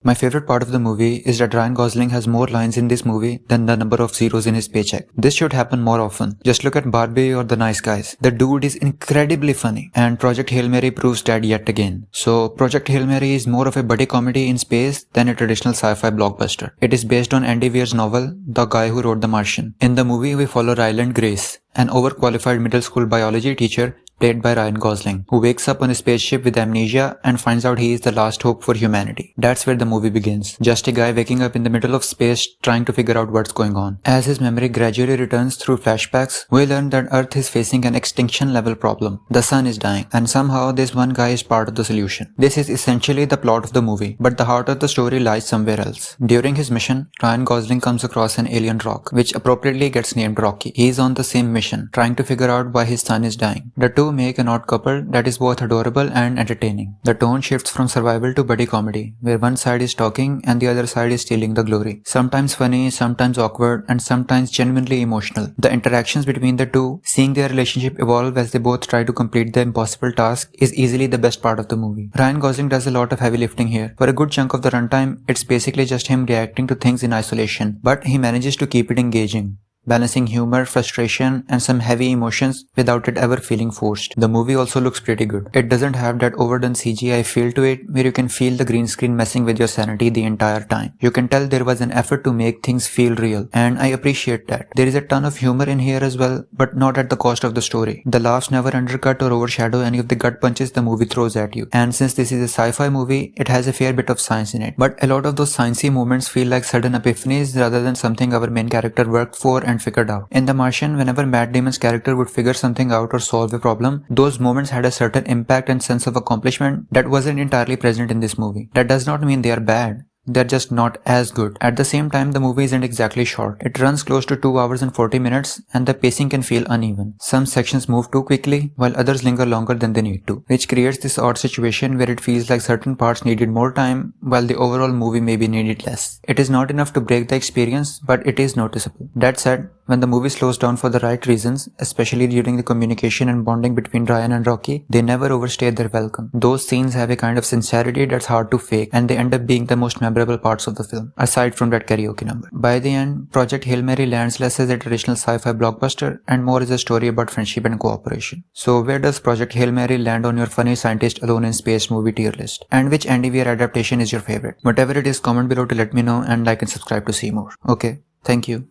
My favorite part of the movie is that Ryan Gosling has more lines in this movie than the number of zeros in his paycheck. This should happen more often. Just look at Barbie or The Nice Guys. The dude is incredibly funny, and Project Hail Mary proves that yet again. So Project Hail Mary is more of a buddy comedy in space than a traditional sci-fi blockbuster. It is based on Andy Weir's novel, The Guy Who Wrote The Martian. In the movie, we follow Ryland Grace, an overqualified middle school biology teacher played by Ryan Gosling, who wakes up on a spaceship with amnesia and finds out he is the last hope for humanity. That's where the movie begins. Just a guy waking up in the middle of space trying to figure out what's going on. As his memory gradually returns through flashbacks, we learn that Earth is facing an extinction level problem. The sun is dying, and somehow this one guy is part of the solution. This is essentially the plot of the movie, but the heart of the story lies somewhere else. During his mission, Ryan Gosling comes across an alien rock, which appropriately gets named Rocky. He is on the same mission, trying to figure out why his son is dying. The two make an odd couple that is both adorable and entertaining. The tone shifts from survival to buddy comedy, where one side is talking and the other side is stealing the glory. Sometimes funny, sometimes awkward, and sometimes genuinely emotional. The interactions between the two, seeing their relationship evolve as they both try to complete the impossible task, is easily the best part of the movie. Ryan Gosling does a lot of heavy lifting here. For a good chunk of the runtime, it's basically just him reacting to things in isolation, but he manages to keep it engaging, balancing humor, frustration, and some heavy emotions without it ever feeling forced. The movie also looks pretty good. It doesn't have that overdone CGI feel to it where you can feel the green screen messing with your sanity the entire time. You can tell there was an effort to make things feel real, and I appreciate that. There is a ton of humor in here as well, but not at the cost of the story. The laughs never undercut or overshadow any of the gut punches the movie throws at you. And since this is a sci-fi movie, it has a fair bit of science in it. But a lot of those sciencey moments feel like sudden epiphanies rather than something our main character worked for and figured out. In The Martian, whenever Matt Damon's character would figure something out or solve a problem, those moments had a certain impact and sense of accomplishment that wasn't entirely present in this movie. That does not mean they are bad. They're just not as good. At the same time, the movie isn't exactly short. It runs close to 2 hours and 40 minutes, and the pacing can feel uneven. Some sections move too quickly, while others linger longer than they need to, which creates this odd situation where it feels like certain parts needed more time, while the overall movie maybe needed less. It is not enough to break the experience, but it is noticeable. That said, when the movie slows down for the right reasons, especially during the communication and bonding between Ryan and Rocky, they never overstay their welcome. Those scenes have a kind of sincerity that's hard to fake, and they end up being the most memorable parts of the film, aside from that karaoke number. By the end, Project Hail Mary lands less as a traditional sci-fi blockbuster and more as a story about friendship and cooperation. So where does Project Hail Mary land on your funny scientist alone in space movie tier list? And which Andy Weir adaptation is your favorite? Whatever it is, comment below to let me know, and like and subscribe to see more. Okay, thank you.